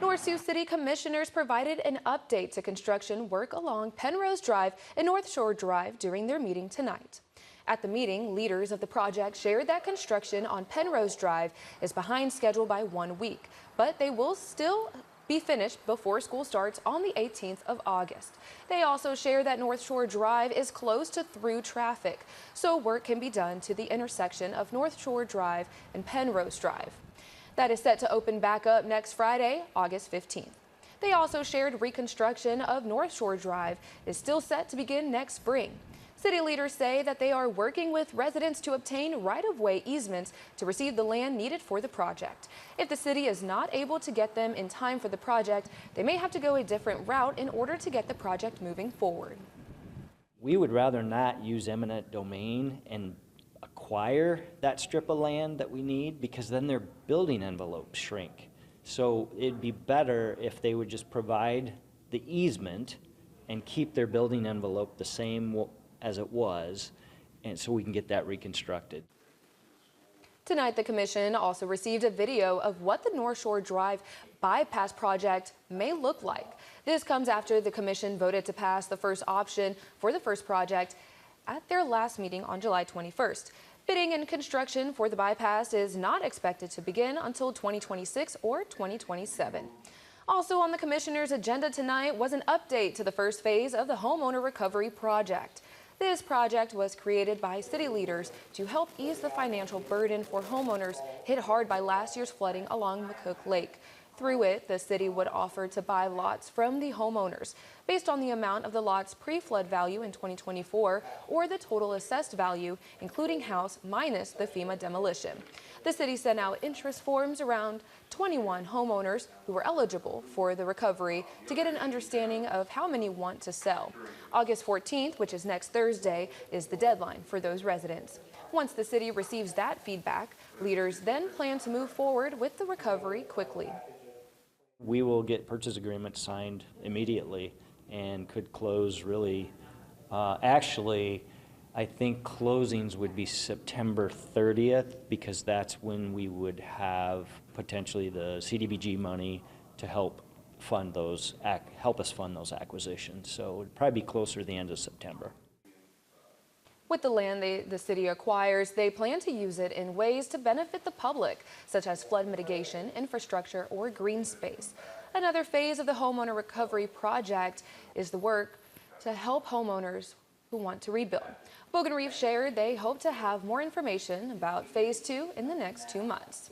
North Sioux City Commissioners provided an update to construction work along Penrose Drive and Northshore Drive during their meeting tonight. At the meeting, leaders of the project shared that construction on Penrose Drive is behind schedule by 1 week, but they will still be finished before school starts on the 18th of August. They also share that Northshore Drive is closed to through traffic, so work can be done to the intersection of Northshore Drive and Penrose Drive. That is set to open back up next Friday, August 15th. They also shared reconstruction of Northshore Drive is still set to begin next spring. City leaders say that they are working with residents to obtain right-of-way easements to receive the land needed for the project. If the city is not able to get them in time for the project, they may have to go a different route in order to get the project moving forward. We would rather not use eminent domain and acquire that strip of land that we need, because then their building envelopes shrink. So it'd be better if they would just provide the easement and keep their building envelope the same as it was, and so we can get that reconstructed. Tonight, the commission also received a video of what the Northshore Drive bypass project may look like. This comes after the commission voted to pass the first option for the first project at their last meeting on July 21st. Bidding and construction for the bypass is not expected to begin until 2026 or 2027. Also on the commissioner's agenda tonight was an update to the first phase of the Homeowner Recovery Project. This project was created by city leaders to help ease the financial burden for homeowners hit hard by last year's flooding along McCook Lake. Through it, the city would offer to buy lots from the homeowners based on the amount of the lot's pre-flood value in 2024 or the total assessed value, including house minus the FEMA demolition. The city sent out interest forms around 21 homeowners who were eligible for the recovery to get an understanding of how many want to sell. August 14th, which is next Thursday, is the deadline for those residents. Once the city receives that feedback, leaders then plan to move forward with the recovery quickly. We will get purchase agreements signed immediately and could close really, actually, I think closings would be September 30th, because that's when we would have potentially the CDBG money to help fund those, help us fund those acquisitions. So it would probably be closer to the end of September. With the land the city acquires, they plan to use it in ways to benefit the public, such as flood mitigation, infrastructure, or green space. Another phase of the Homeowner Recovery Project is the work to help homeowners who want to rebuild. Bogan Reef shared they hope to have more information about Phase 2 in the next 2 months.